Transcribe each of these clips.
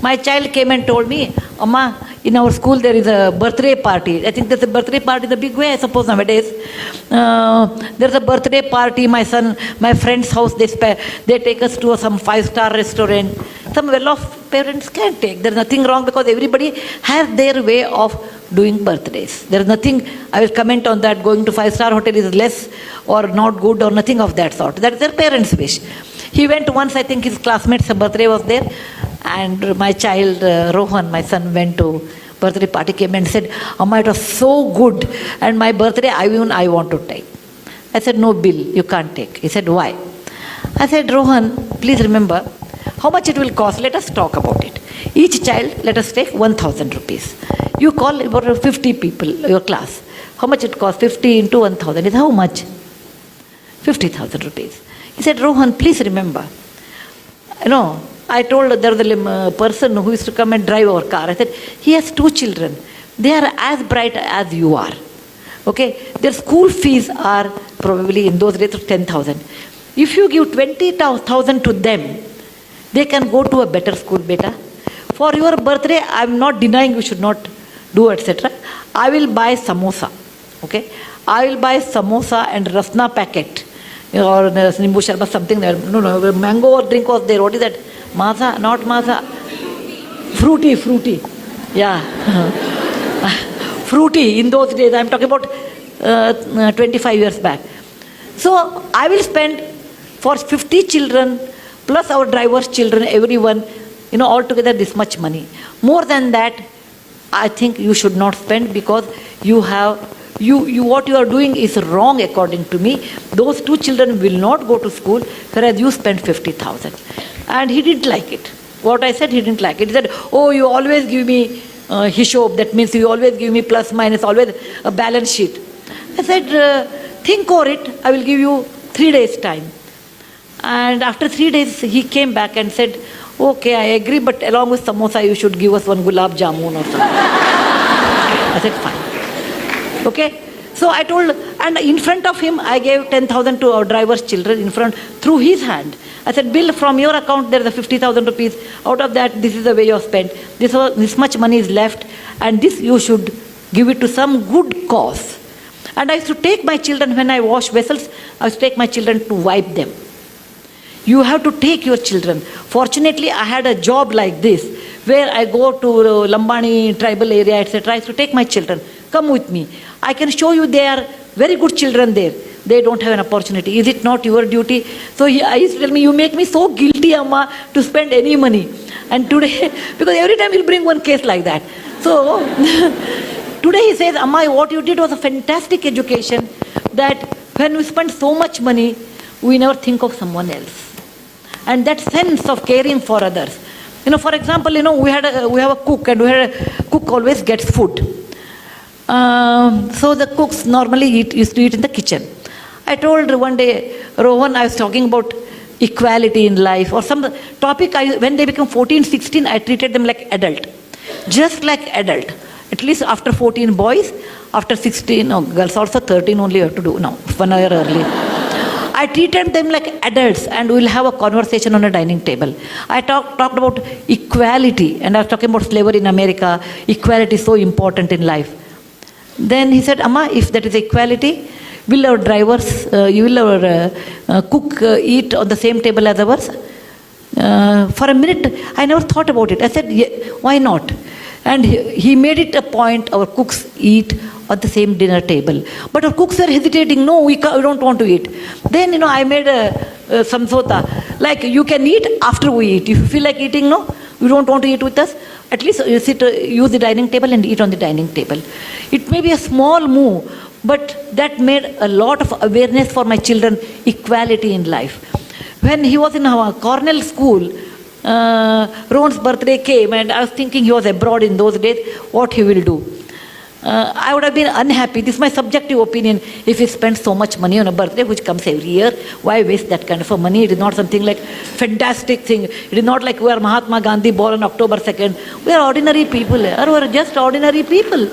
My child came and told me, Amma, in our school there is a birthday party. I think there's a birthday party in a big way, I suppose, nowadays. There's a birthday party, my friend's house, they take us to some 5-star restaurant. Some well-off parents can take. There's nothing wrong because everybody has their way of doing birthdays. There's nothing, I will comment on that, going to 5-star hotel is less or not good or nothing of that sort. That's their parents' wish. He went once, I think his classmate's birthday was there, and my child, Rohan, my son, went to birthday party, came and said, Amma, it was so good, and my birthday, I want to take. I said, no, Bill, you can't take. He said, why? I said, Rohan, please remember, how much it will cost, let us talk about it. Each child, let us take 1,000 rupees. You call about 50 people, your class. How much it costs? 50 into 1,000 is how much? 50,000 rupees. He said, Rohan, please remember, I told there was a person who used to come and drive our car. I said, he has 2 children. They are as bright as you are. Okay? Their school fees are probably in those days of 10,000. If you give 20,000 to them, they can go to a better school, beta. For your birthday, I am not denying you should not do, etc. I will buy samosa. Okay? I will buy samosa and rasna packet. Or nimbu sharbat, something there. No, mango or drink was there. What is that? Maza, not maza. Fruity. Yeah. Fruity in those days. I am talking about 25 years back. So I will spend for 50 children plus our driver's children, everyone, altogether this much money. More than that, I think you should not spend because what you are doing is wrong according to me. Those 2 children will not go to school, whereas you spend 50,000. And he didn't like it. What I said, he didn't like it. He said, oh, you always give me hishob, that means you always give me plus minus, always a balance sheet. I said, think over it, I will give you 3 days time. And after 3 days, he came back and said, okay, I agree, but along with samosa, you should give us 1 gulab jamun or something. I said, fine. Okay? So I told, and in front of him, I gave 10,000 to our driver's children through his hand. I said, Bill, from your account, there is 50,000 rupees. Out of that, this is the way you have spent. This much money is left, and this you should give it to some good cause. And I used to take my children, when I wash vessels, I used to take my children to wipe them. You have to take your children. Fortunately, I had a job like this, where I go to Lambani tribal area, etc. I used to take my children. Come with me. I can show you they are very good children there. They don't have an opportunity. Is it not your duty? So I used to tell me, you make me so guilty, Amma, to spend any money. And today, because every time he'll bring one case like that. So today he says, Amma, what you did was a fantastic education, that when we spend so much money, we never think of someone else. And that sense of caring for others. For example, we have a cook, and a cook always gets food. So the cooks normally used to eat in the kitchen. I told one day, Rohan, I was talking about equality in life or some topic. When they become 14, 16, I treated them like adult. Just like adult. At least after 14 boys, after 16, girls also 13 only you have to do now, 1 year early. I treated them like adults, and we'll have a conversation on a dining table. I talked about equality, and I was talking about slavery in America. Equality is so important in life. Then he said, Amma, if that is equality, will our cook eat on the same table as ours? For a minute, I never thought about it. I said, yeah, why not? And he made it a point, our cooks eat at the same dinner table. But our cooks were hesitating, no, we don't want to eat. Then, I made a samsota, like you can eat after we eat. If you feel like eating, no, you don't want to eat with us, at least you use the dining table and eat on the dining table. It may be a small move, but that made a lot of awareness for my children, equality in life. When he was in our Cornell school, Rohan's birthday came, and I was thinking he was abroad in those days, what he will do. I would have been unhappy, this is my subjective opinion, if he spends so much money on a birthday which comes every year. Why waste that kind of a money? It is not something like fantastic thing. It is not like we are Mahatma Gandhi born on October 2nd. We are ordinary people, we are just ordinary people.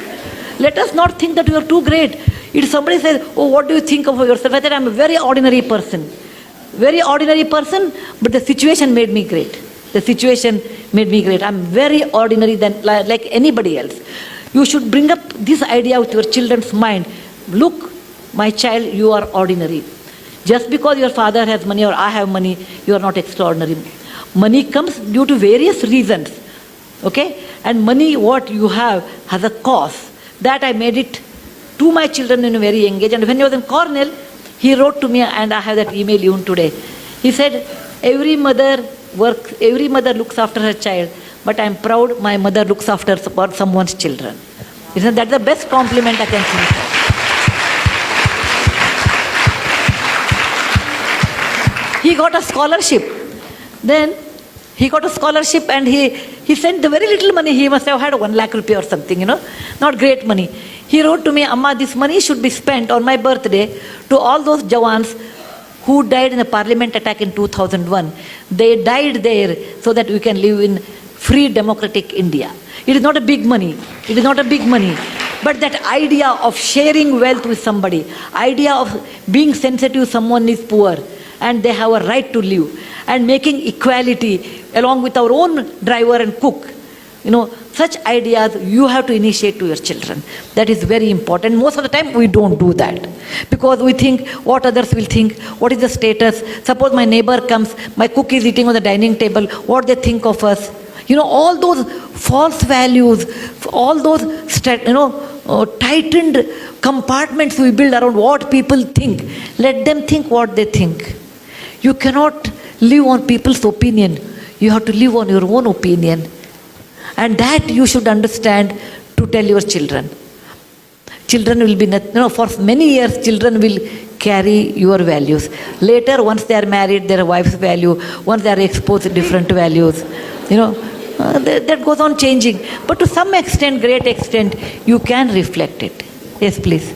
Let us not think that we are too great. If somebody says, oh, what do you think of yourself? I said, I am a very ordinary person. Very ordinary person, but the situation made me great. the situation made me great. I'm very ordinary than like anybody else. You should bring up this idea with your children's mind. Look, my child, you are ordinary. Just because your father has money or I have money, you are not extraordinary. Money comes due to various reasons. Okay? And money, what you have, has a cost. That I made it to my children in a very young age. And when he was in Cornell, he wrote to me, and I have that email even today. He said, every mother looks after her child, but I'm proud my mother looks after someone's children. Isn't that the best compliment I can think of? He got a scholarship. Then he got a scholarship, and he sent the very little money. He must have had 1 lakh rupee or something, not great money. He wrote to me, Amma, this money should be spent on my birthday to all those Jawans who died in the parliament attack in 2001. They died there so that we can live in free democratic India. It is not a big money. It is not a big money. But that idea of sharing wealth with somebody, idea of being sensitive someone is poor and they have a right to live, and making equality along with our own driver and cook, such ideas you have to initiate to your children. That is very important. Most of the time we don't do that because we think what others will think, what is the status. Suppose my neighbor comes, my cook is eating on the dining table, what they think of us. All those false values, all those tightened compartments we build around what people think. Let them think what they think. You cannot live on people's opinion. You have to live on your own opinion. And that you should understand to tell your children. Children will be, for many years, children will carry your values. Later, once they are married, their wife's value, once they are exposed to different values, that goes on changing. But to some extent, great extent, you can reflect it. Yes, please.